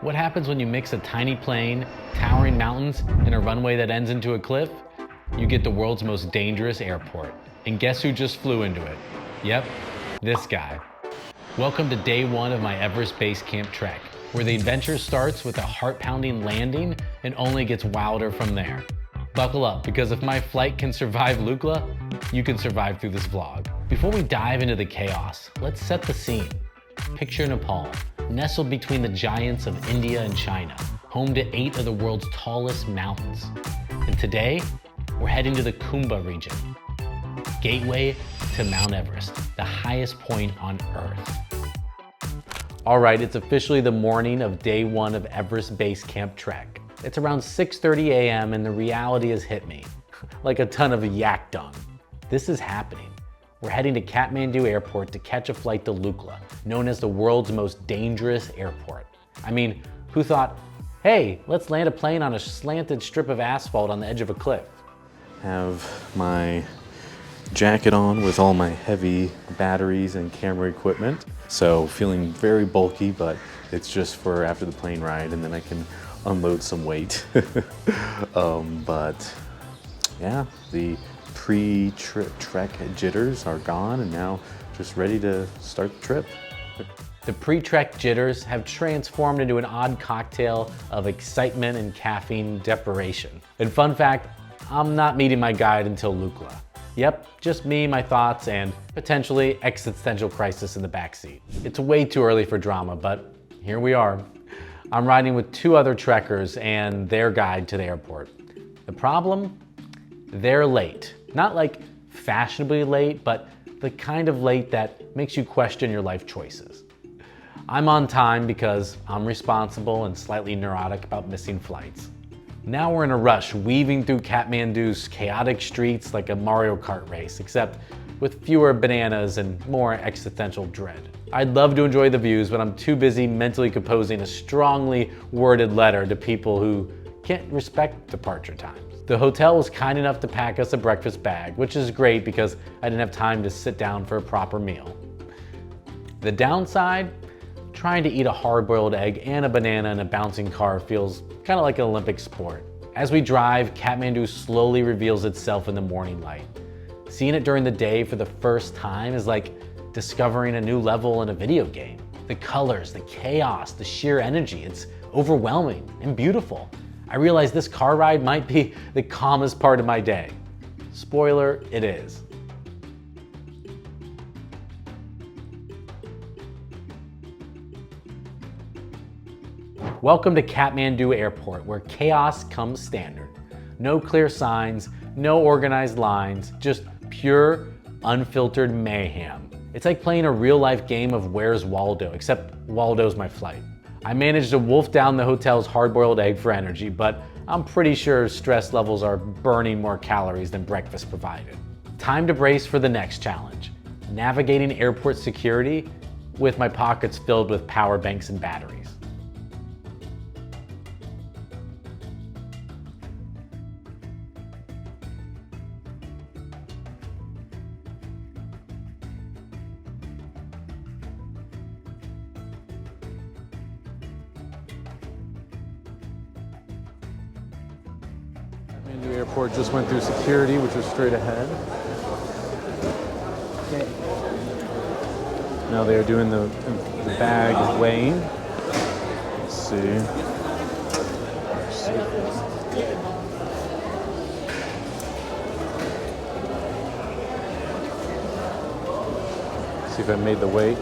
What happens when you mix a tiny plane, towering mountains, and a runway that ends into a cliff? You get the world's most dangerous airport. And guess who just flew into it? Yep, this guy. Welcome to day one of my Everest Base Camp trek, where the adventure starts with a heart-pounding landing and only gets wilder from there. Buckle up, because if my flight can survive Lukla, you can survive through this vlog. Before we dive into the chaos, let's set the scene. Picture Nepal, nestled between the giants of India and China, home to 8 of the world's tallest mountains. And today, we're heading to the Khumbu region, gateway to Mount Everest, the highest point on Earth. All right, it's officially the morning of day one of Everest Base Camp trek. It's around 6:30 a.m. and the reality has hit me, like a ton of yak dung. This is happening. We're heading to Kathmandu Airport to catch a flight to Lukla, known as the world's most dangerous airport. I mean, who thought, hey, let's land a plane on a slanted strip of asphalt on the edge of a cliff? Have my jacket on with all my heavy batteries and camera equipment. So feeling very bulky, but it's just for after the plane ride, and then I can unload some weight. But yeah, the pre-trek jitters are gone, and now just ready to start the trip. The pre-trek jitters have transformed into an odd cocktail of excitement and caffeine deprivation. And fun fact, I'm not meeting my guide until Lukla. Yep, just me, my thoughts, and potentially existential crisis in the backseat. It's way too early for drama, but here we are. I'm riding with 2 other trekkers and their guide to the airport. The problem? They're late. Not like fashionably late, but the kind of late that makes you question your life choices. I'm on time because I'm responsible and slightly neurotic about missing flights. Now we're in a rush, weaving through Kathmandu's chaotic streets like a Mario Kart race, except with fewer bananas and more existential dread. I'd love to enjoy the views, but I'm too busy mentally composing a strongly worded letter to people who can't respect departure times. The hotel was kind enough to pack us a breakfast bag, which is great because I didn't have time to sit down for a proper meal. The downside? Trying to eat a hard-boiled egg and a banana in a bouncing car feels kind of like an Olympic sport. As we drive, Kathmandu slowly reveals itself in the morning light. Seeing it during the day for the first time is like discovering a new level in a video game. The colors, the chaos, the sheer energy, it's overwhelming and beautiful. I realize this car ride might be the calmest part of my day. Spoiler, it is. Welcome to Kathmandu Airport, where chaos comes standard. No clear signs, no organized lines, just pure, unfiltered mayhem. It's like playing a real-life game of Where's Waldo, except Waldo's my flight. I managed to wolf down the hotel's hard-boiled egg for energy, but I'm pretty sure stress levels are burning more calories than breakfast provided. Time to brace for the next challenge, navigating airport security with my pockets filled with power banks and batteries. Kathmandu Airport just went through security, which was straight ahead. Okay. Now they are doing the bag weighing. Let's see. See if I made the weight.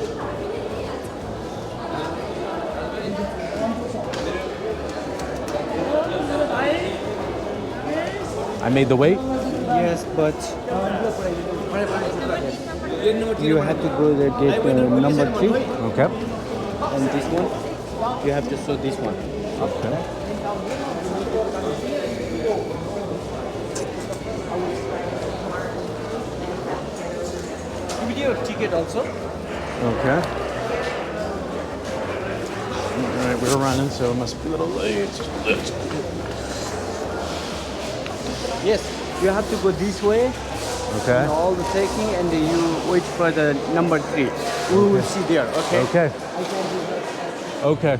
I made the weight? Yes, but you have to go there, get number 3. Okay. And this one, you have to show this one. Okay. Give me your ticket also. Okay. All right, we're running, so it must be a little late. Yes, you have to go this way. Okay. And all the checking, and you wait for the number 3. We will see there. Okay. Okay. I can do that. Okay.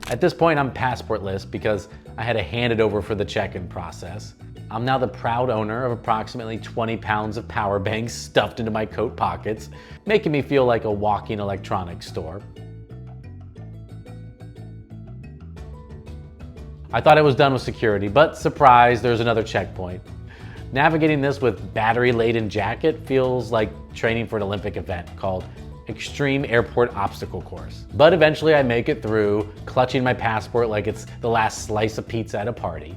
At this point, I'm passportless because I had to hand it over for the check-in process. I'm now the proud owner of approximately 20 pounds of power banks stuffed into my coat pockets, making me feel like a walking electronics store. I thought I was done with security, but surprise, there's another checkpoint. Navigating this with battery-laden jacket feels like training for an Olympic event called Extreme Airport Obstacle Course. But eventually I make it through, clutching my passport like it's the last slice of pizza at a party.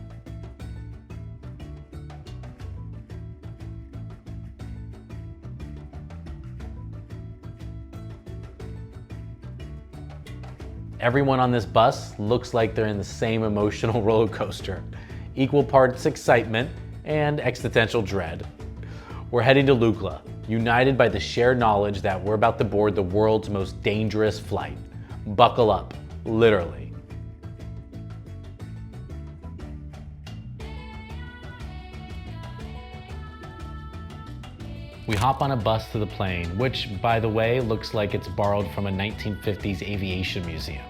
Everyone on this bus looks like they're in the same emotional roller coaster. Equal parts excitement and existential dread. We're heading to Lukla, united by the shared knowledge that we're about to board the world's most dangerous flight. Buckle up, literally. We hop on a bus to the plane, which, by the way, looks like it's borrowed from a 1950s aviation museum.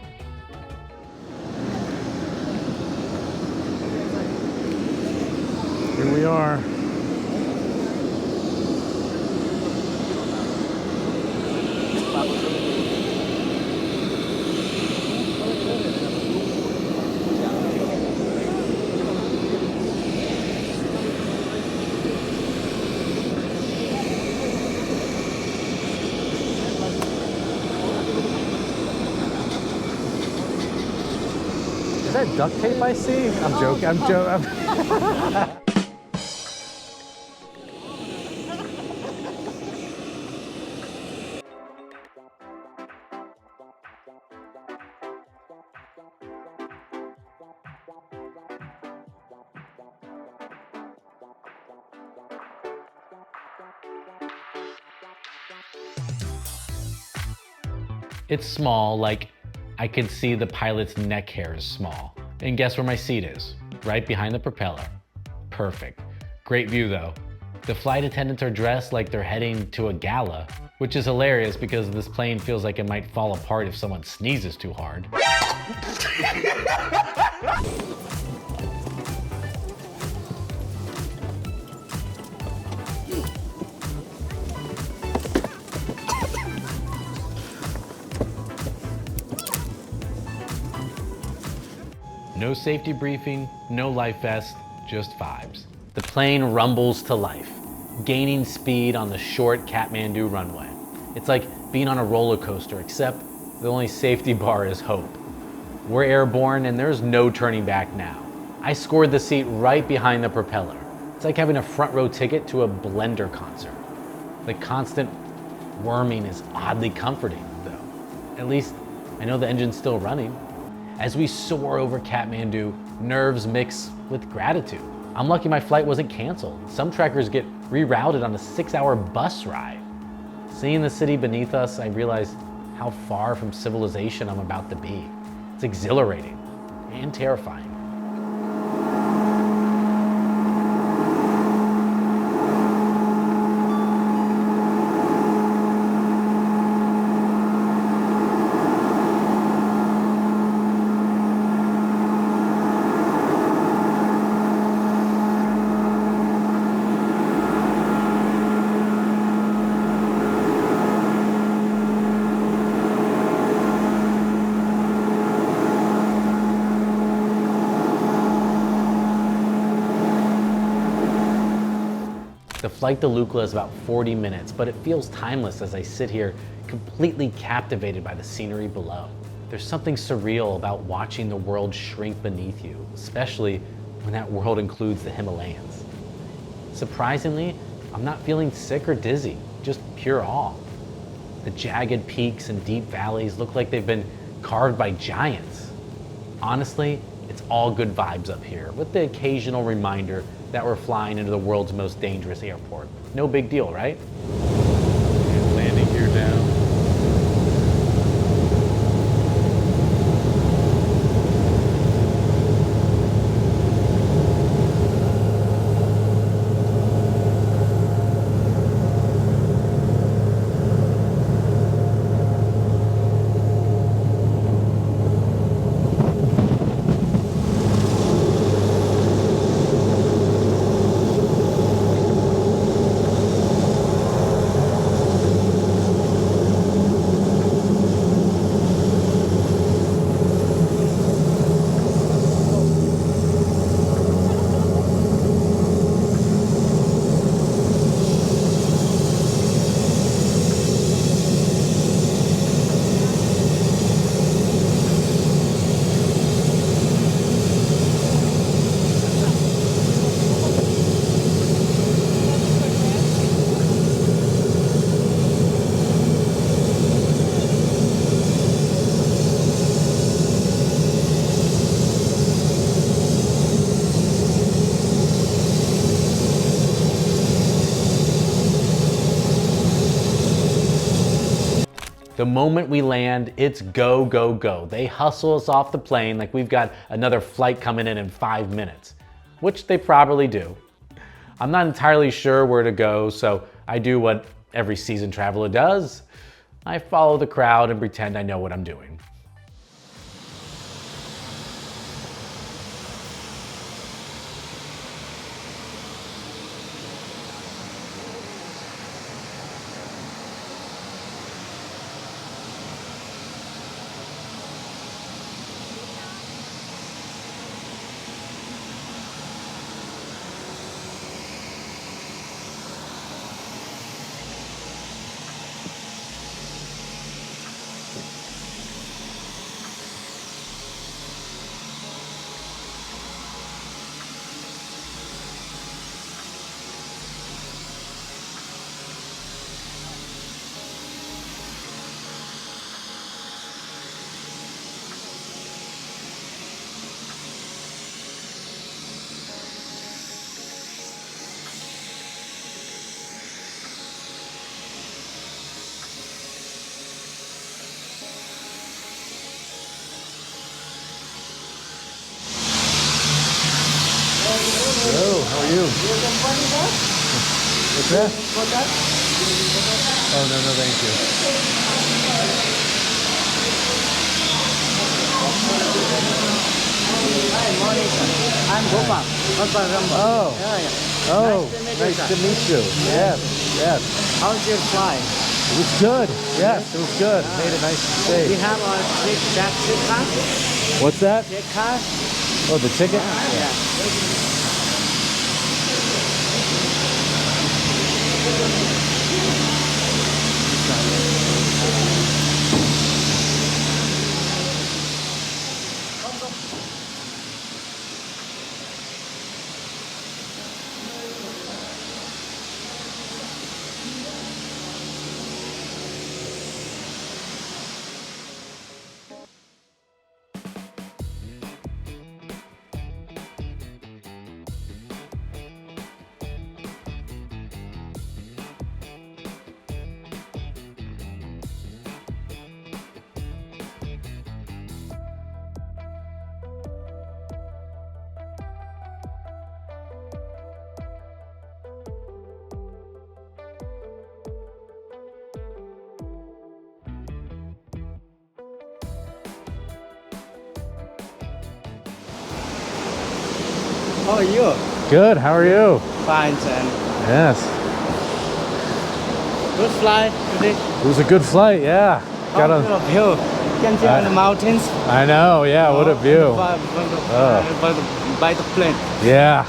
Here we are. Is that duct tape I see? I'm joking. I'm joking. It's small, like I can see the pilot's neck hair is small. And guess where my seat is? Right behind the propeller. Perfect. Great view though. The flight attendants are dressed like they're heading to a gala, which is hilarious because this plane feels like it might fall apart if someone sneezes too hard. No safety briefing, no life vest, just vibes. The plane rumbles to life, gaining speed on the short Kathmandu runway. It's like being on a roller coaster, except the only safety bar is hope. We're airborne and there's no turning back now. I scored the seat right behind the propeller. It's like having a front row ticket to a Blender concert. The constant worming is oddly comforting though. At least I know the engine's still running. As we soar over Kathmandu, nerves mix with gratitude. I'm lucky my flight wasn't canceled. Some trekkers get rerouted on a 6-hour bus ride. Seeing the city beneath us, I realize how far from civilization I'm about to be. It's exhilarating and terrifying. The flight to Lukla is about 40 minutes, but it feels timeless as I sit here completely captivated by the scenery below. There's something surreal about watching the world shrink beneath you, especially when that world includes the Himalayas. Surprisingly, I'm not feeling sick or dizzy, just pure awe. The jagged peaks and deep valleys look like they've been carved by giants. Honestly, it's all good vibes up here, with the occasional reminder that we're flying into the world's most dangerous airport. No big deal, right? And landing gear down. The moment we land, it's go, go, go. They hustle us off the plane like we've got another flight coming in 5 minutes, which they probably do. I'm not entirely sure where to go, so I do what every seasoned traveler does. I follow the crowd and pretend I know what I'm doing. Hello, how are you? What's that? Oh, no, thank you. Hi, morning, sir. I'm Bhupal. Oh, nice to meet you. Yes. How's your flight? It was good. Yes, it was good. Made a nice We stay. have a taxi car. What's that? Take car. Oh, the ticket? Yeah. How are you? Good, how are you? Fine, sir. Yes. Good flight today. It was a good flight, yeah. Got How on. view? You can see on the mountains. I know, yeah, what a view. By the plane. Yeah.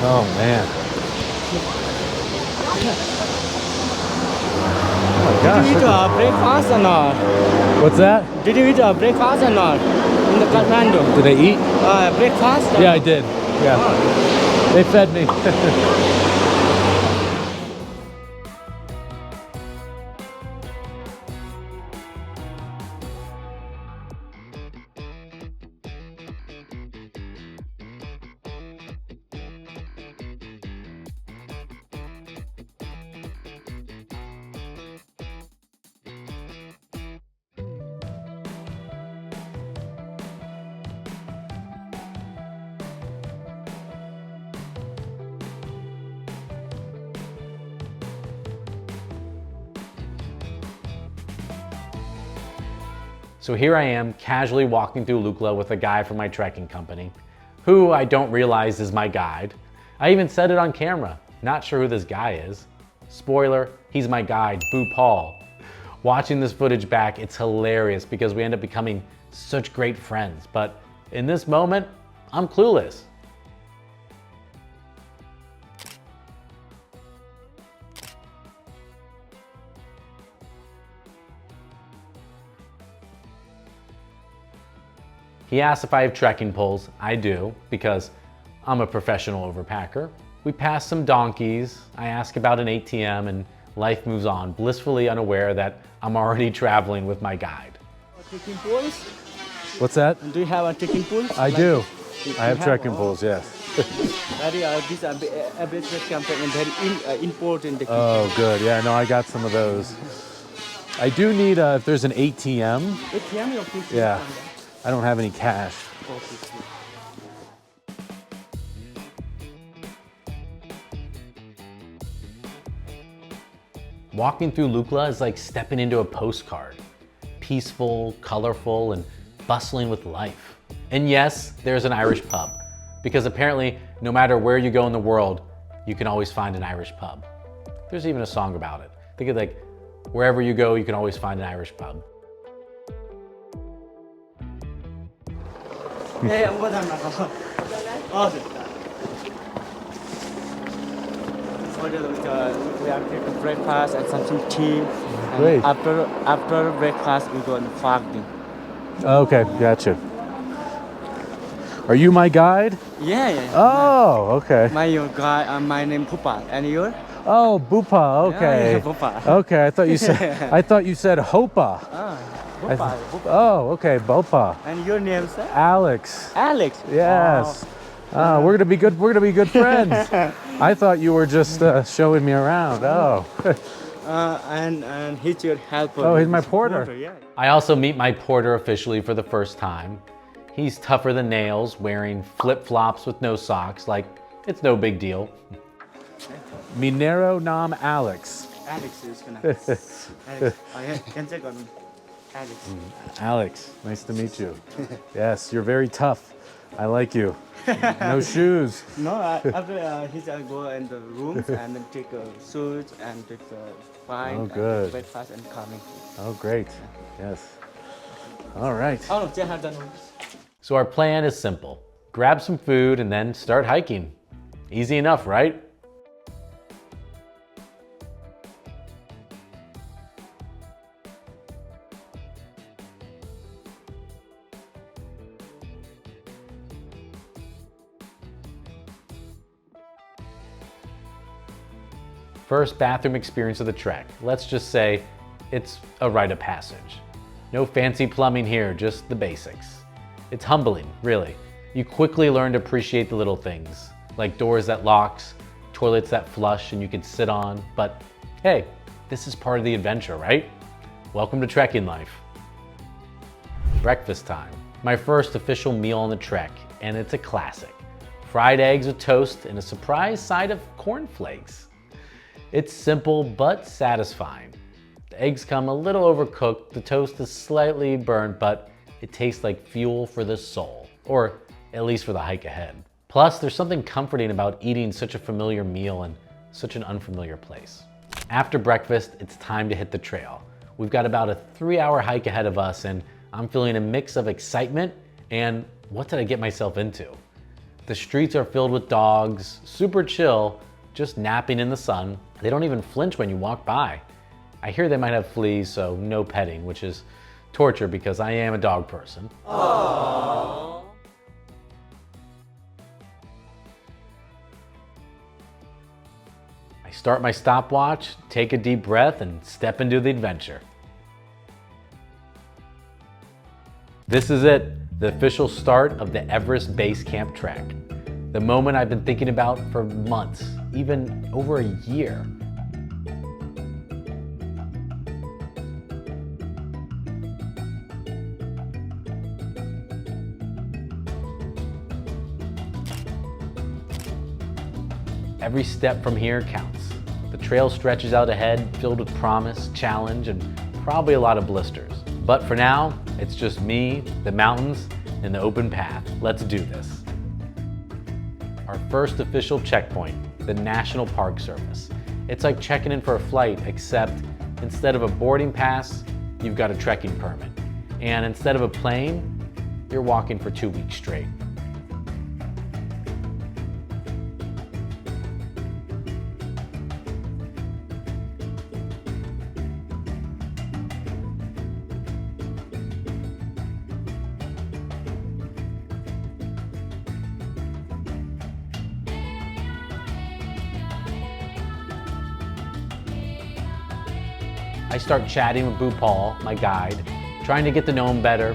Oh, man. Oh, my Did you eat gosh. breakfast or not? What's that? Did you eat breakfast or not? In the Kathmandu? Did they eat? Breakfast? Yeah, I did. Yeah. They fed me. So here I am, casually walking through Lukla with a guy from my trekking company, who I don't realize is my guide. I even said it on camera, not sure who this guy is. Spoiler, he's my guide, Bhupal. Watching this footage back, it's hilarious because we end up becoming such great friends, but in this moment, I'm clueless. He asks if I have trekking poles. I do, because I'm a professional overpacker. We pass some donkeys. I ask about an ATM, and life moves on, blissfully unaware that I'm already traveling with my guide. Trekking poles? What's that? Do you have a trekking poles? I do. You I have trekking oh. poles, yes. Very, this Everest Base Camp and very important. Oh, good. Yeah, no, I got some of those. I do need, if there's an ATM. ATM, okay. Yeah, I don't have any cash. Walking through Lukla is like stepping into a postcard. Peaceful, colorful, and bustling with life. And yes, there's an Irish pub. Because apparently, no matter where you go in the world, you can always find an Irish pub. There's even a song about it. Think of like, wherever you go, you can always find an Irish pub. Hey, I'm going we are taking breakfast and some tea. And Great. after breakfast, we go to Phakding. Okay, gotcha. Are you my guide? Yeah. Oh, okay. My guy, my name Bhupal, and your? Oh, Bhupal. Okay. Yeah, Bhupal. Okay, I thought you said Hopa. Bhupal. Oh, okay, Bopa. And your name, sir? Alex. Alex. Yes. We're gonna be good. We're gonna be good friends. I thought you were just showing me around. Oh. And he's your helper. Oh, he's my porter. Yeah. I also meet my porter officially for the first time. He's tougher than nails, wearing flip-flops with no socks, like it's no big deal. Minero nam Alex. Alex is gonna. Alex, can check on Alex. Alex, nice to meet you. Yes, you're very tough. I like you. No shoes. No, after he's gonna go in the rooms and then take suits and take wine. Oh, good. And breakfast and coming. Oh, great. Yes. All right. Oh, no, have done. So our plan is simple. Grab some food and then start hiking. Easy enough, right? First bathroom experience of the trek. Let's just say it's a rite of passage. No fancy plumbing here, just the basics. It's humbling, really. You quickly learn to appreciate the little things, like doors that locks, toilets that flush and you can sit on, but hey, this is part of the adventure, right? Welcome to trekking life. Breakfast time. My first official meal on the trek, and it's a classic. Fried eggs with toast and a surprise side of cornflakes. It's simple but satisfying. The eggs come a little overcooked, the toast is slightly burnt, but it tastes like fuel for the soul, or at least for the hike ahead. Plus, there's something comforting about eating such a familiar meal in such an unfamiliar place. After breakfast, it's time to hit the trail. We've got about a 3-hour hike ahead of us, and I'm feeling a mix of excitement and what did I get myself into? The streets are filled with dogs, super chill, just napping in the sun. They don't even flinch when you walk by. I hear they might have fleas, so no petting, which is torture because I am a dog person. Aww. I start my stopwatch, take a deep breath, and step into the adventure. This is it, the official start of the Everest Base Camp trek. The moment I've been thinking about for months, even over a year. Every step from here counts. The trail stretches out ahead, filled with promise, challenge, and probably a lot of blisters. But for now, it's just me, the mountains, and the open path. Let's do this. Our first official checkpoint, the National Park Service. It's like checking in for a flight, except instead of a boarding pass, you've got a trekking permit. And instead of a plane, you're walking for 2 weeks straight. I start chatting with Bhupal, my guide, trying to get to know him better.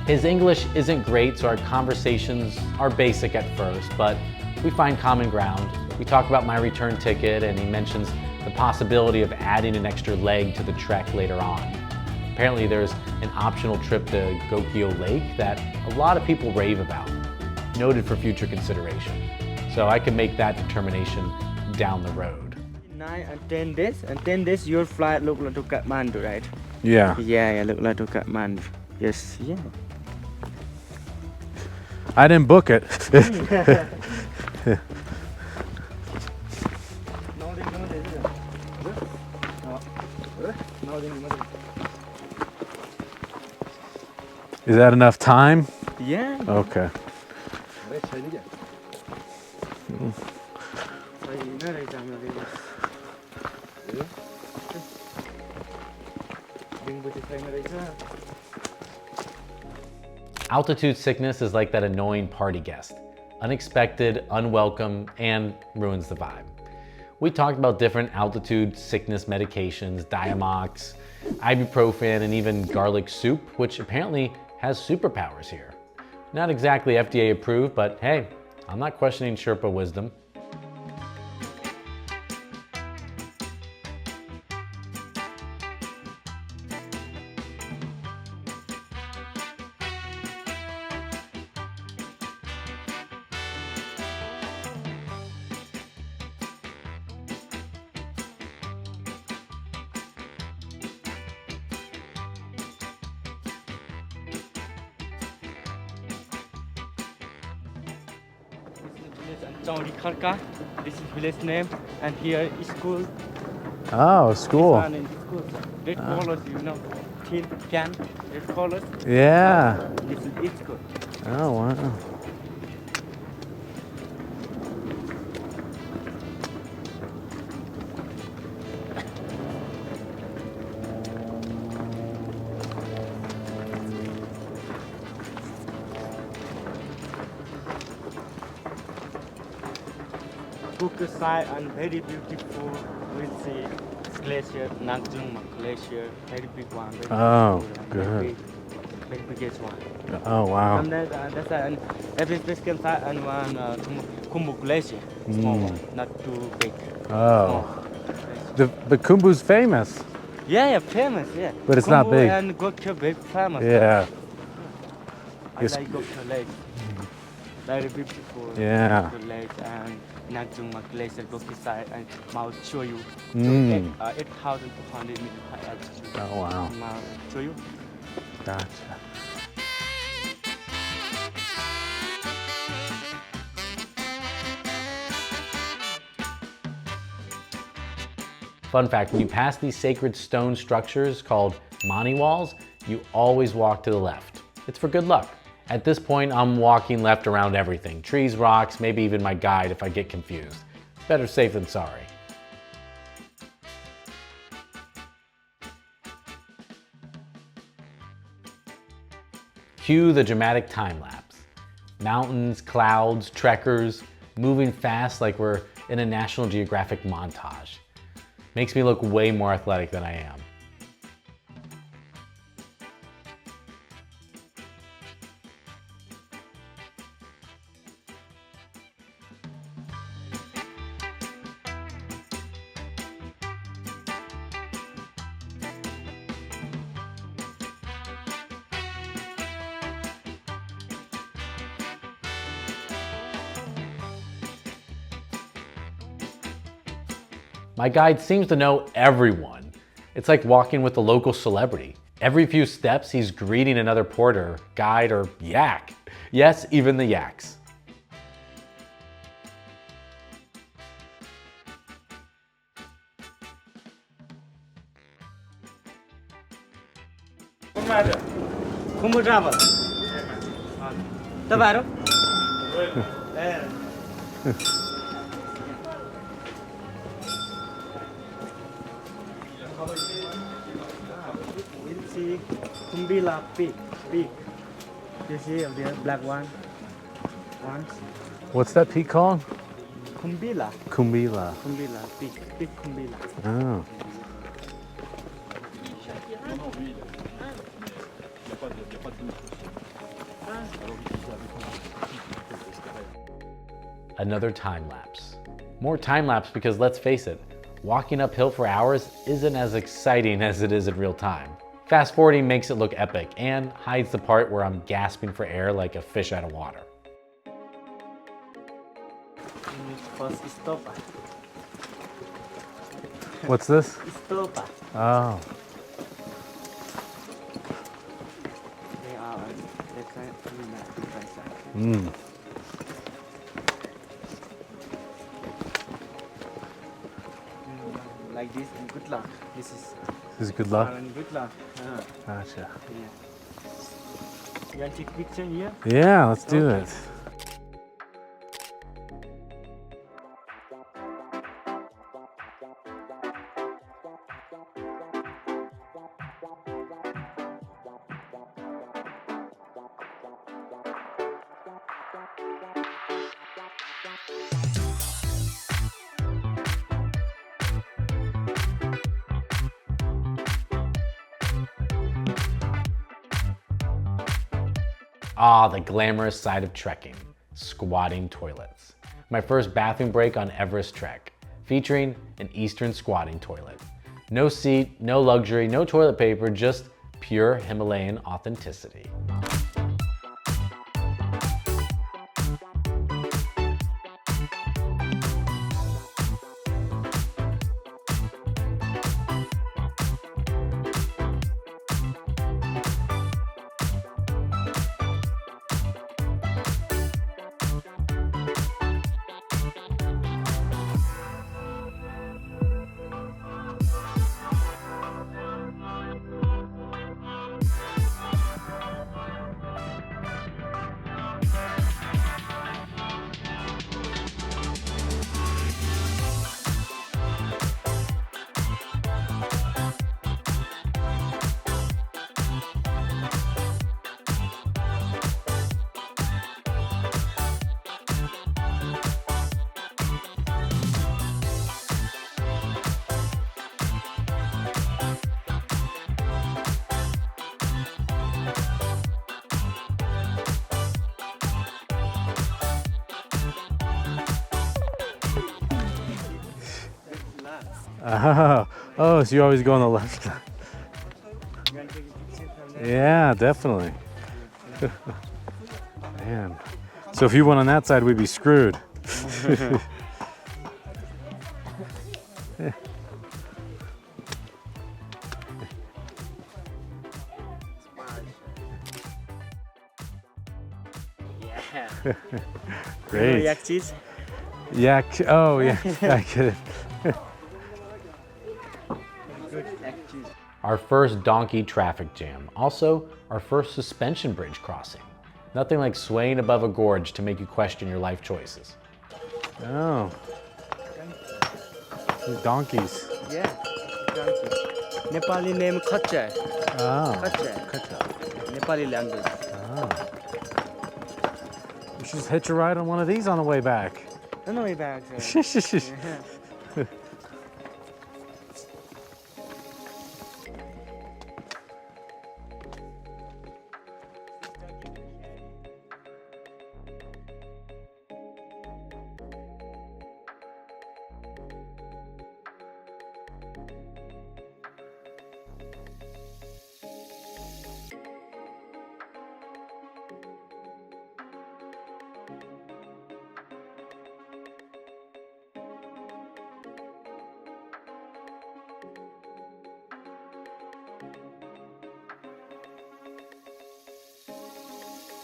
His English isn't great, so our conversations are basic at first, but we find common ground. We talk about my return ticket, and he mentions the possibility of adding an extra leg to the trek later on. Apparently there's an optional trip to Gokyo Lake that a lot of people rave about, noted for future consideration. So I can make that determination down the road. 9 and 10 days, and 10 days your flight look like to Kathmandu, right? Yeah. Yeah, look like to Kathmandu. Yes, yeah. I didn't book it. Is that enough time? Yeah. Okay. Altitude sickness is like that annoying party guest. Unexpected, unwelcome, and ruins the vibe. We talked about different altitude sickness medications, Diamox, ibuprofen, and even garlic soup, which apparently has superpowers here. Not exactly FDA approved, but hey, I'm not questioning Sherpa wisdom. This is village name, and here is school. Oh, school. This one is school. Red colors, you know, tin can, red colors. Yeah. This is its school. Oh, wow. Book side and very beautiful. We'll see glacier, Nanjung Glacier, very big one. Very Oh, beautiful and good. Very biggest one. Oh, wow. And that's an Everest Base Camp side and one Khumbu Glacier, small one, not too big. Oh. Small. But Khumbu's famous. Yeah, famous, yeah. But it's not Khumbu big. And Gokyo big famous. Yeah. I like Gokyo Lake. Very beautiful. Yeah. Gokyo Lake and Nanjung Glacier, Gokyo side and Mount Choyu. 8,200 meters high altitude. Oh, wow. Mount Choyu. Gotcha. Fun fact, when you pass these sacred stone structures called Mani walls, you always walk to the left. It's for good luck. At this point, I'm walking left around everything. Trees, rocks, maybe even my guide if I get confused. Better safe than sorry. Cue the dramatic time lapse. Mountains, clouds, trekkers, moving fast like we're in a National Geographic montage. Makes me look way more athletic than I am. My guide seems to know everyone. It's like walking with a local celebrity. Every few steps, he's greeting another porter, guide, or yak. Yes, even the yaks. Khumbu travel. Tabaru? We'll see Khumbu peak. You see up there, black one. Once. What's that peak called? Khumbu. Kumbila. Big Khumbu. Oh. Another time lapse. More time lapse because let's face it, walking uphill for hours isn't as exciting as it is in real time. Fast forwarding makes it look epic and hides the part where I'm gasping for air like a fish out of water. First stop. What's this? Stop. Oh. They are different side. Mm. Like this, and good luck. This is good luck. Good luck. Gotcha. Yeah. You want to take picture here? Yeah, let's do it. Ah, the glamorous side of trekking, squatting toilets. My first bathroom break on Everest trek, featuring an Eastern squatting toilet. No seat, no luxury, no toilet paper, just pure Himalayan authenticity. Oh, so you always go on the left side. You want to take a picture from there? Yeah, definitely. Man. So if you went on that side, we'd be screwed. Yeah. Great. Yak cheese? Yak, oh yeah, I get it. Good yak cheese. Our first donkey traffic jam. Also, our first suspension bridge crossing. Nothing like swaying above a gorge to make you question your life choices. Oh. These donkeys. Yeah. Donkey. Nepali name Khacha. Oh. Khacha. Nepali language. Oh. We should just hitch a ride on one of these on the way back. On the way back. Sir. Yeah.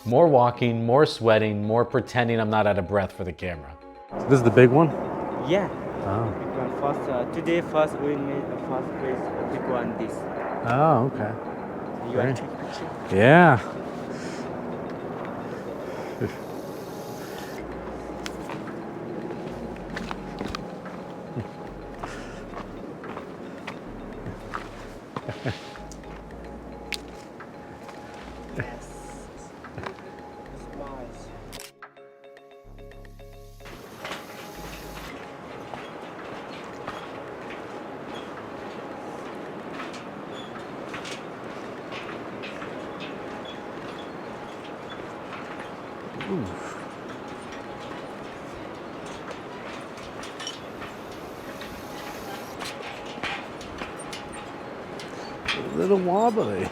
More walking, more sweating, more pretending I'm not out of breath for the camera. This is the big one? Yeah. Oh. Big one. First, today first we made the first place big one this. Oh, okay. You want to take a picture? Yeah. Ooh. little wobbly.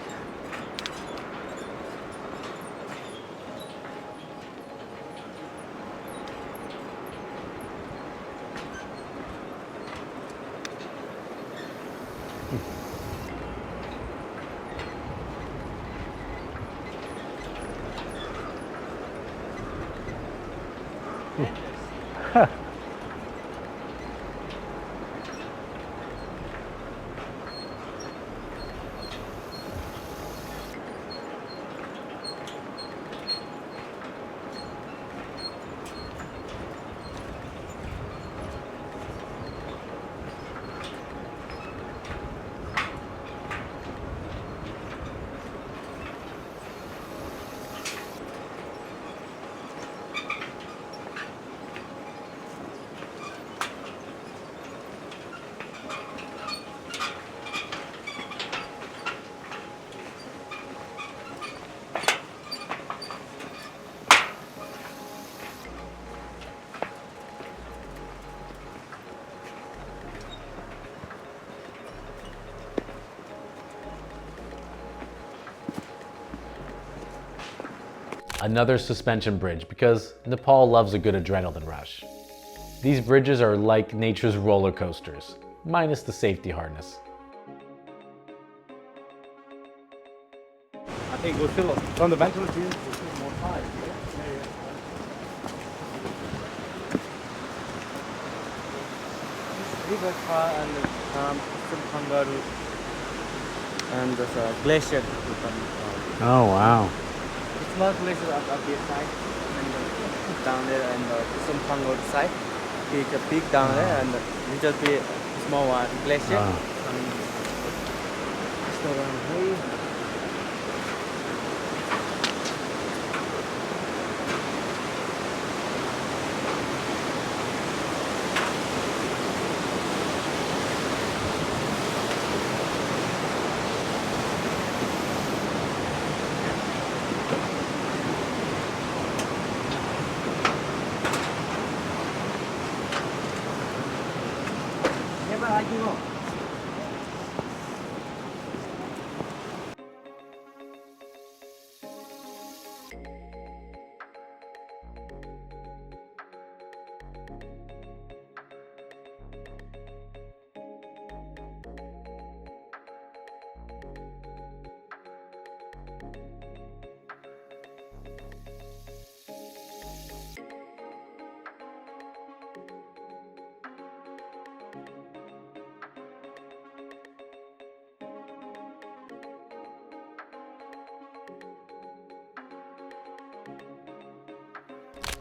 Another suspension bridge because Nepal loves a good adrenaline rush. These bridges are like nature's roller coasters, minus the safety harness. I think we'll feel fundamentally we'll feel more tired. River car and some kangaroo and there's a glacier. Oh, wow. Small glacier up the side and down there and some kangaroo side. It's a big down there and little bit small one glacier.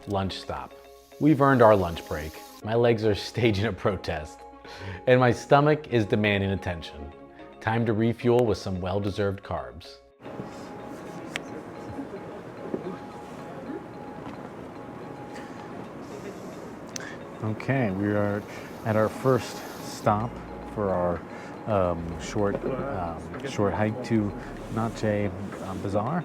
Lunch stop. We've earned our lunch break. My legs are staging a protest, and my stomach is demanding attention. Time to refuel with some well-deserved carbs. Okay, we are at our first stop for our short hike to Natche Bazaar.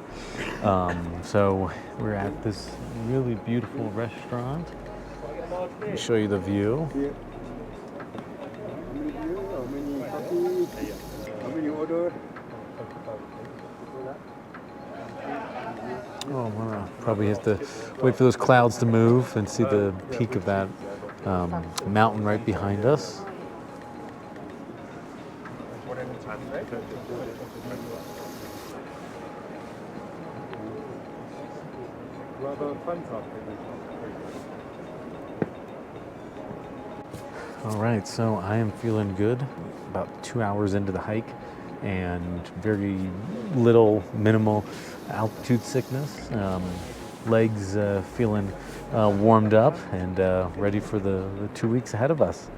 So we're at this really beautiful restaurant. Let me show you the view. Oh, I'm gonna probably have to wait for those clouds to move and see the peak of that mountain right behind us. All right, so I am feeling good. About 2 hours into the hike and very little, minimal altitude sickness. Legs feeling warmed up and ready for the 2 weeks ahead of us.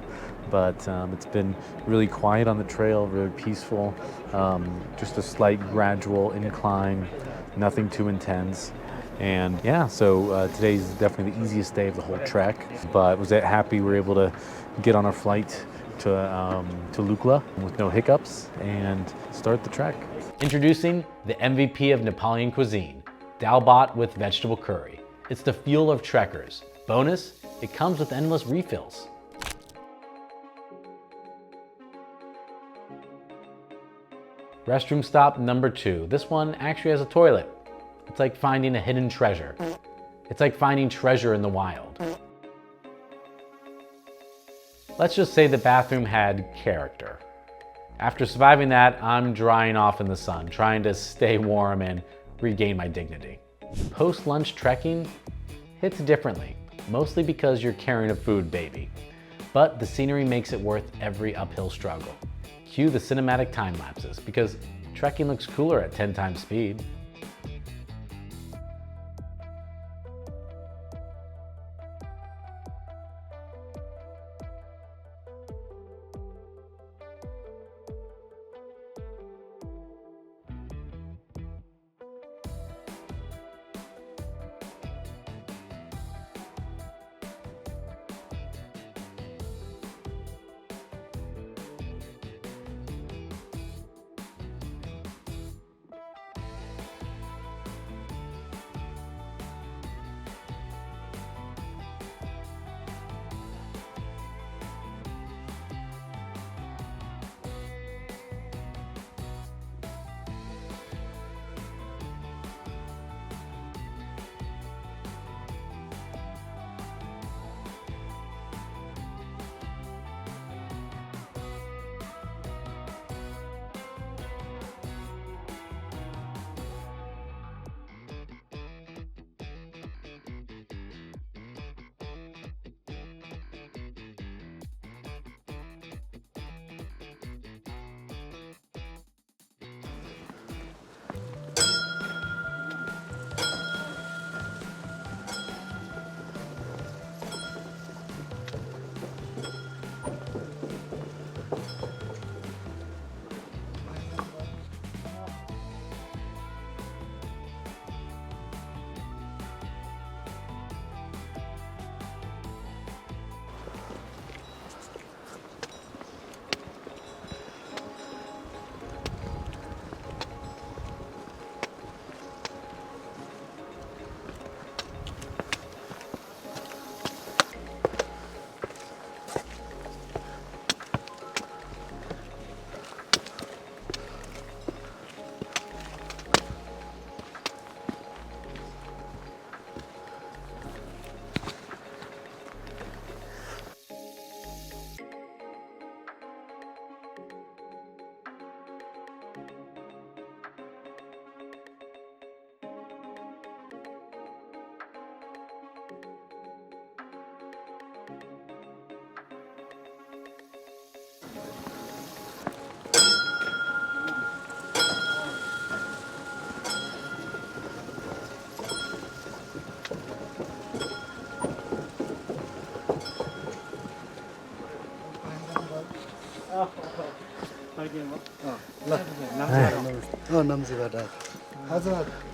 But it's been really quiet on the trail, really peaceful, just a slight gradual incline, nothing too intense. And yeah, so today's definitely the easiest day of the whole trek, but was happy we were able to get on our flight to Lukla with no hiccups and start the trek. Introducing the MVP of Nepalian cuisine, dal bhat with vegetable curry. It's the fuel of trekkers. Bonus, it comes with endless refills. Restroom stop number 2. This one actually has a toilet. It's like finding a hidden treasure. It's like finding treasure in the wild. Let's just say the bathroom had character. After surviving that, I'm drying off in the sun, trying to stay warm and regain my dignity. Post-lunch trekking hits differently, mostly because you're carrying a food baby. But the scenery makes it worth every uphill struggle. Cue the cinematic time lapses, because trekking looks cooler at 10 times speed.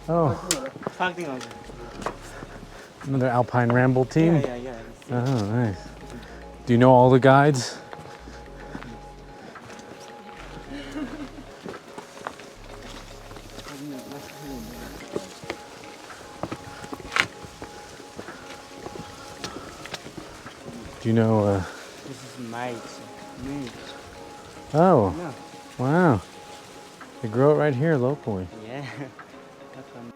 Oh, Phakding also. another alpine ramble team? Yeah. Oh, nice. Do you know all the guides? Do you know, This is maize. oh, Yeah. wow. They grow it right here locally. Yeah. That's one.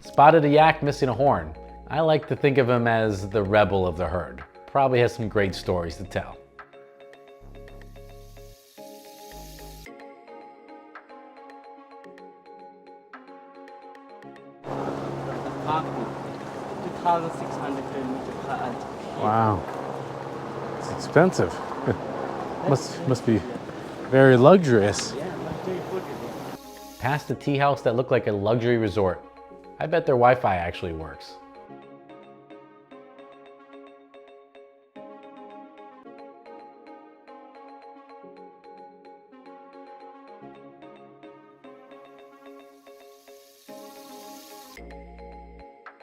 Spotted a yak missing a horn. I like to think of him as the rebel of the herd. Probably has some great stories to tell. Phakding. 2,600 kilometers per altitude. Wow, it's expensive. must be very luxurious. Yeah, luxury food. Past the tea house that looked like a luxury resort. I bet their Wi-Fi actually works.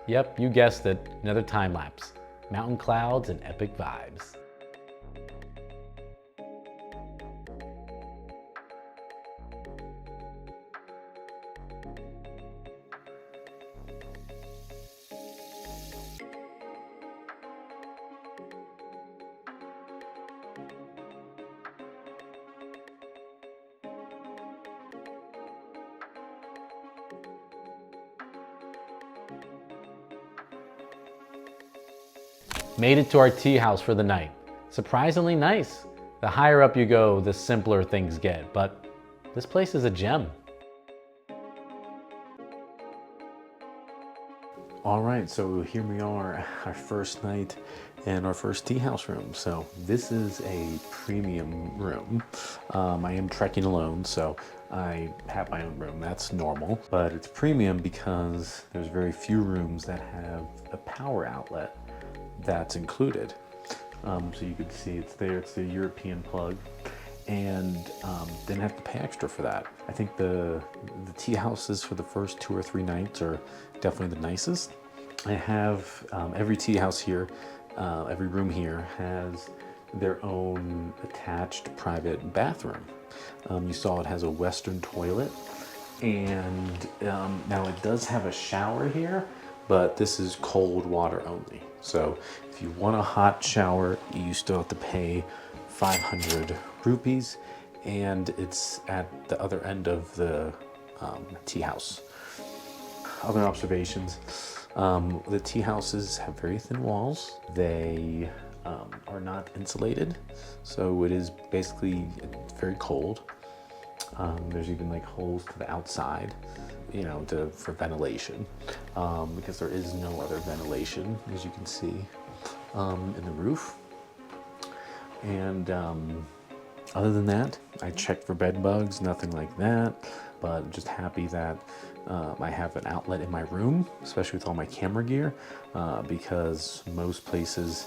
Yep, you guessed it, another time lapse. Mountain clouds and epic vibes. Made it to our tea house for the night. Surprisingly nice. The higher up you go, the simpler things get, but this place is a gem. All right, so here we are, our first night in our first tea house room. So this is a premium room. I am trekking alone, so I have my own room. That's normal, but it's premium because there's very few rooms that have a power outlet that's included. So you can see it's there, it's the European plug, and didn't have to pay extra for that. I think the tea houses for the first 2 or 3 nights are definitely the nicest. I have every tea house here, every room here has their own attached private bathroom. You saw it has a Western toilet, and now it does have a shower here, but this is cold water only. So if you want a hot shower, you still have to pay 500 rupees, and it's at the other end of the tea house. Other observations, the tea houses have very thin walls. They are not insulated, so it is basically very cold. There's even like holes to the outside, you know, for ventilation, because there is no other ventilation, as you can see, in the roof. And other than that, I checked for bed bugs, nothing like that, but just happy that I have an outlet in my room, especially with all my camera gear, because most places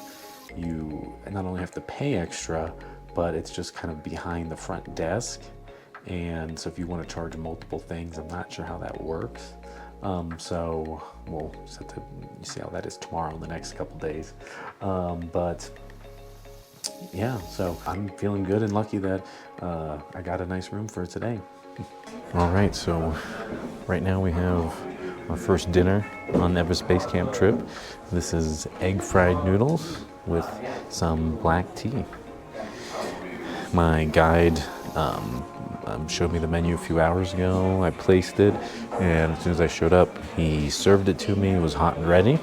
you not only have to pay extra, but it's just kind of behind the front desk. And so if you want to charge multiple things, I'm not sure how that works. So we'll just have to see how that is tomorrow in the next couple days. But yeah, so I'm feeling good and lucky that I got a nice room for today. All right, so right now we have our first dinner on the Everest Base Camp trip. This is egg fried noodles with some black tea. My guide showed me the menu a few hours ago. I placed it, and as soon as I showed up, he served it to me. It was hot and ready.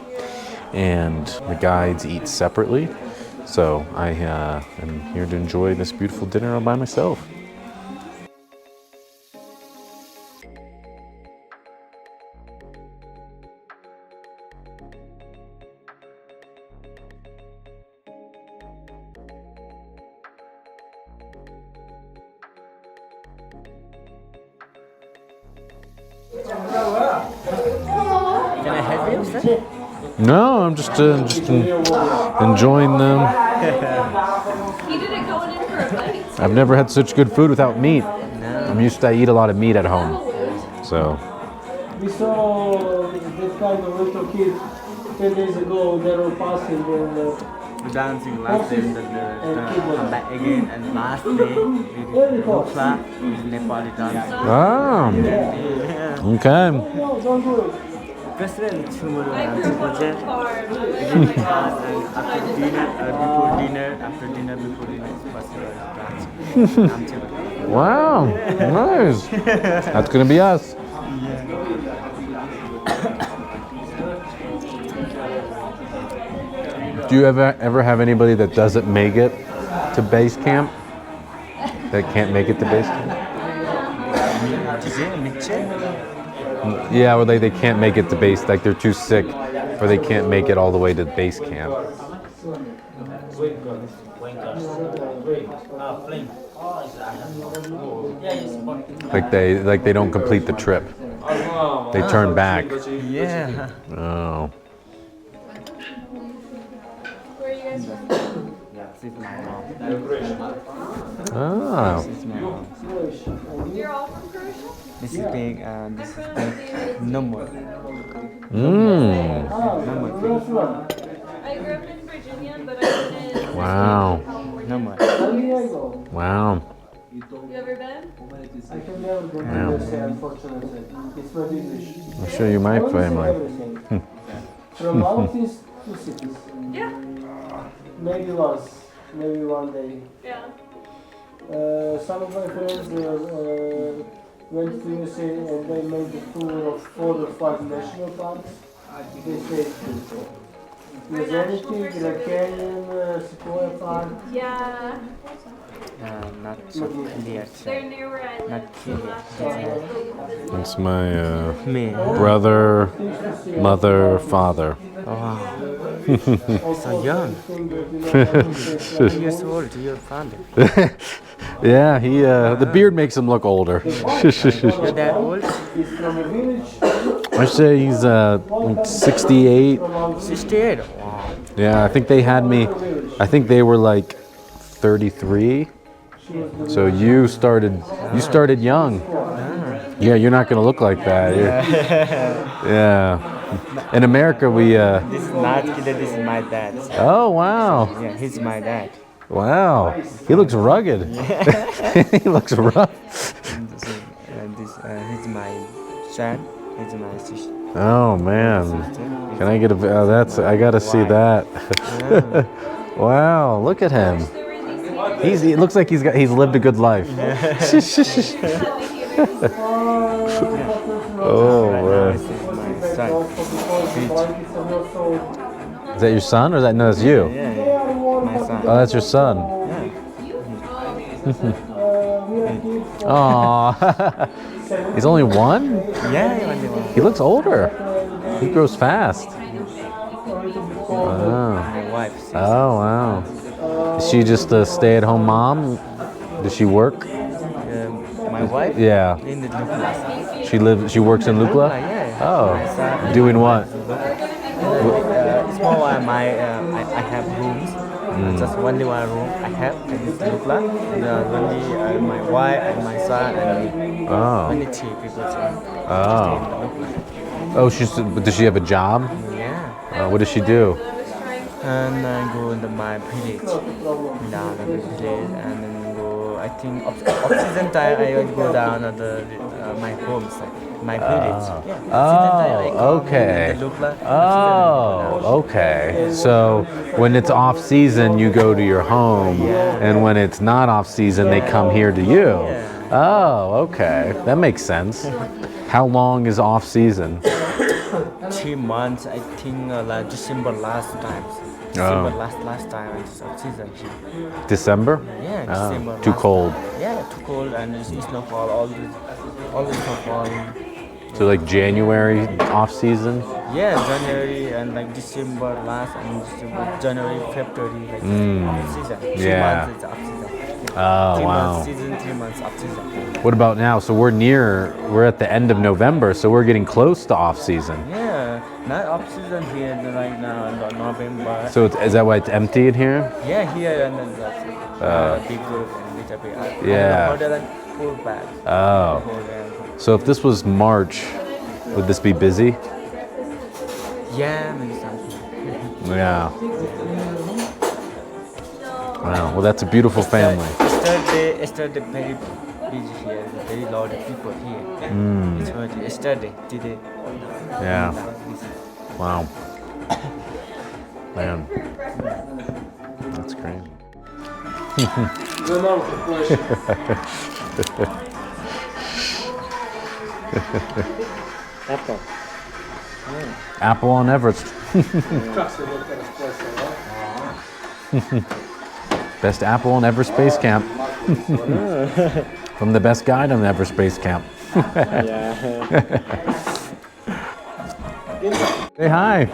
And the guides eat separately, so I am here to enjoy this beautiful dinner all by myself. Can I help you, sir? No, I'm just enjoying them. He didn't go in for a bite. I've never had such good food without meat. No. I'm used to eat a lot of meat at home, so. We saw this kind of little kids 10 days ago that were passing We're dancing last day, then come back again, and last day we did Lukla, with Nepali dance. Ah, okay. no, don't do it. President tomorrow I grew up on a farm. we did class, and after dinner, before dinner, it's possible dancing. Wow, nice. That's gonna be us. Do you ever have anybody that doesn't make it to base camp? That can't make it to base camp? Yeah, or they can't make it to base, like they're too sick, or they can't make it all the way to base camp. Like they don't complete the trip. They turn back. Yeah. Oh. Where are you guys from? This is my mom. Oh. This is my mom. You're all from Croatia? This is pink and this is pink. Number. Mmm. Number I three. grew up in Virginia, but I lived in Wow. California. Number. Wow. You ever been? I have never been to USA, unfortunately. It's very English. I'll show you my family. Everything. From mountains to cities. Yeah. Maybe once, maybe one day. Yeah. Some of my friends went to USA and they made a tour of 4 or 5 national parks. They say it's beautiful. Yosemite, Grand Canyon, Sequoia Park. Yeah. Not so clear. They're near where I live. Not So clear. last year I was really visiting. That's my Me. brother, mother, father. Wow. So young. 2 years old, your father. Yeah, he the beard makes him look older. Your dad old? It's from a village. I say he's like 68. 68. Wow. Yeah, I think they had me. I think they were like 33. So you started young. Yeah, you're not gonna look like that. Yeah. In America, we. This is not kid, this is my dad. Oh wow. Yeah, he's my dad. Wow. He looks rugged. He looks rough. He's my son. He's my sister. Oh man. Can I get a? Oh, that's. I gotta see that. Wow. Look at him. He looks like he's lived a good life. Oh man. This is my son. Is that your son or no? That's you. Yeah, my son. Oh, that's your son. Aw. He's only one? Yeah, only one. He looks older. He grows fast. Wow. My wife. Oh, wow. Is she just a stay-at-home mom? Does she work? My wife? Yeah. In the Lukla. She works in Lukla? Yeah. Oh. My son. Doing what? Small one, I have rooms. Just only one room I have, and it's Lukla. Only my wife and my son and me. Oh. Only 3 people. Oh. Oh, does she have a job? Yeah. What does she do? And I go in my village, down to the village, and then go. I think off season time I will go down to my home side, my village. Yeah. Oh, okay. Oh, okay. So when it's off season, you go to your home, and when it's not off season, they come here to you. Oh, okay. That makes sense. How long is off season? 3 months, I think, like December last time. December last time it's off season here. December? Yeah, Oh, December. too cold. Yeah, too cold and it's snowfall. All the snowfall. So like January off season? Yeah, January and like December last and January, February like off season. 3 Yeah. months it's off season. Oh, 3 wow. months season, 3 months off season. What about now? So we're at the end of November, so we're getting close to off season. Yeah, not off season here right now in November. So is that why it's empty in here? Yeah, here and then that's big group and little bit. Yeah. Hotel and pool bag. Oh. So if this was March, would this be busy? Yeah, maybe something. Yeah. Wow. Well, that's a beautiful family. Yesterday very busy here. Very lot of people here. It's what yesterday, today. Yeah. Wow. Man. That's crazy. Apple. Apple on Everest. Best apple on Everest Base Camp. From the best guide on the Everest Base Camp. Say hi.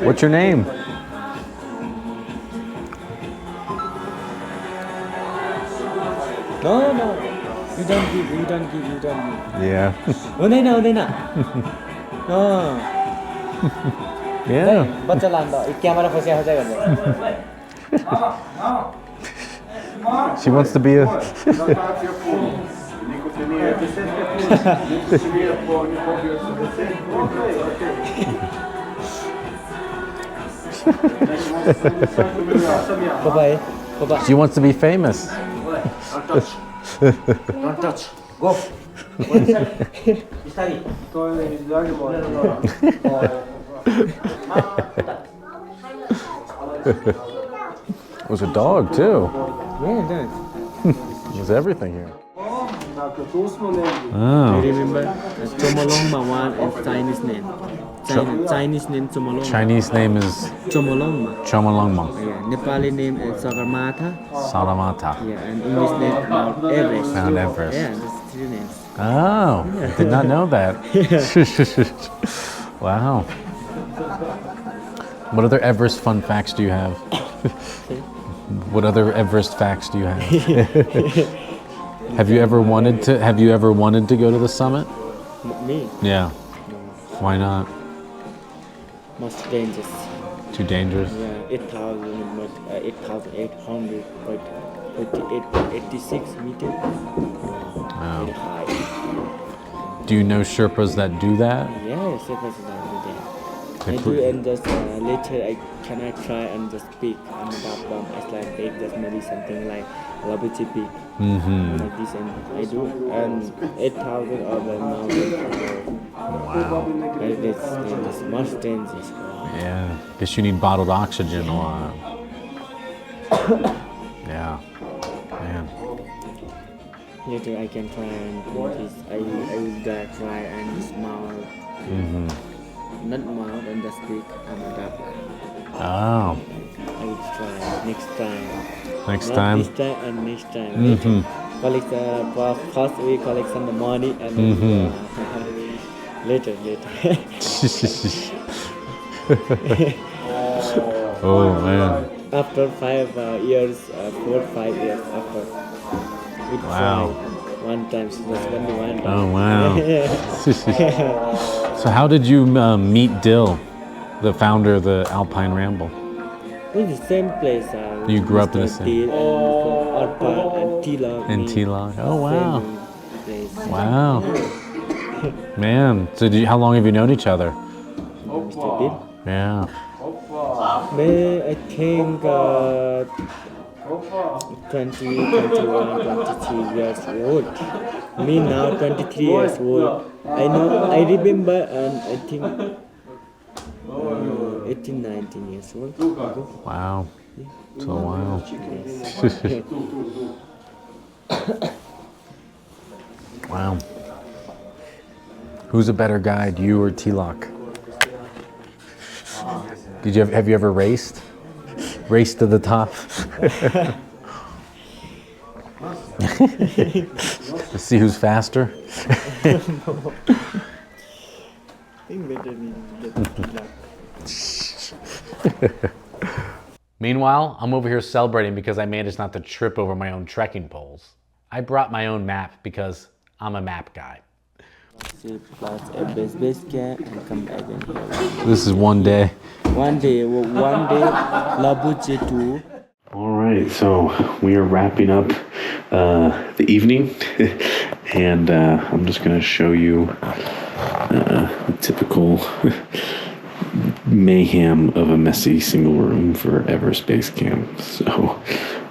What's your name? No. You don't give. Yeah. 오네나. No. Yeah. बच्चा लान्दा camera फसिया फसिया गर्छ She wants to be a... She wants to be famous. Don't touch. Go. There's a dog too. Yeah, that's. There's everything here. I Oh. remember Chomolongma one is Chinese name. Chinese name Chomolongma. Chinese name is Chomolongma. Chomolungma. Yeah, Nepali name is Sagarmatha. Salamata. Yeah, and English name Mount Everest. Mount Everest. Yeah, that's three names. Oh, did not know that. Wow. What other Everest fun facts do you have? What other Everest facts do you have? Have you ever wanted to go to the summit? Me? Yeah. Why not? Most dangerous. Too dangerous? Yeah, 8,800, but 86 meters. Wow. Very high. Do you know Sherpas that do that? Yes, it was done there. I Completely. do, and just later I try and just speak. I'm about bomb. It's like big, just maybe something like Labuchi peak. Mm-hmm. Like this, and I do, and 8,000 of the mountain. Wow. It's much dangerous. Yeah. Guess you need bottled oxygen a lot. Yeah. Man. Later I can try and do this. I will try and smile. Mm-hmm. Not mouth and just speak. I'm adapt. Oh. I will try next time. Next Not time? this time and next time. Mm-hmm. Collect first we collect some money and later. Oh man. After 5 years, 4 5 years after. We Wow. try one time, so just only one time. Oh wow. So how did you meet Dill, the founder of the Alpine Ramble? In the same place. You grew up in the Mr. same- Deal and Arpan and Tila. In T-Log. Oh wow. Same place. Wow. Man. So how long have you known each other? Mr. Deal. Yeah. May I think 20, 21, 22 years old. Me now 23 years old. I remember and I think 18, 19 years old. Wow. So wow. Wow. Who's a better guide, you or T-Lock? Have you ever raced? Raced to the top? Let's see who's faster. Meanwhile, I'm over here celebrating because I managed not to trip over my own trekking poles. I brought my own map because I'm a map guy. Plus Everest Base Camp and come back and here. This is one day. One day, Labuche too. All right, so we are wrapping up the evening, and I'm just going to show you the typical mayhem of a messy single room for Everest Base Camp. So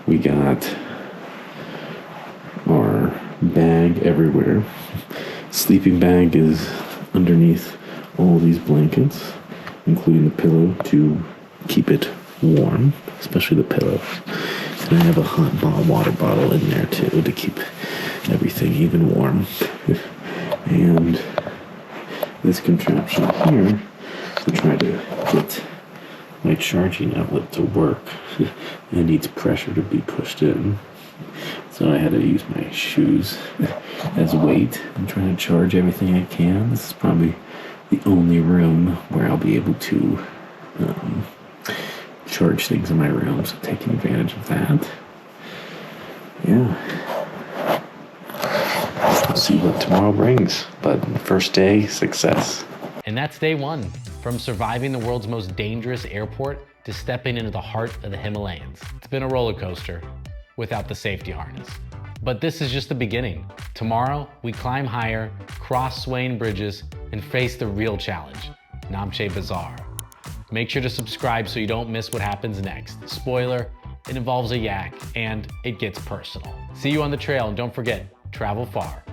we got our bag everywhere. Sleeping bag is underneath all these blankets, including the pillow to keep it warm, especially the pillows. And I have a hot water bottle in there too to keep everything even warm. And this contraption here to try to get my charging outlet to work. It needs pressure to be pushed in. So I had to use my shoes as weight and trying to charge everything I can. This is probably the only room where I'll be able to charge things in my room, so taking advantage of that. Yeah. We'll see what tomorrow brings, but first day, success. And that's day one. From surviving the world's most dangerous airport to stepping into the heart of the Himalayas. It's been a roller coaster. without the safety harness. But this is just the beginning. Tomorrow, we climb higher, cross swaying bridges, and face the real challenge, Namche Bazaar. Make sure to subscribe so you don't miss what happens next. Spoiler, it involves a yak and it gets personal. See you on the trail, and don't forget, travel far.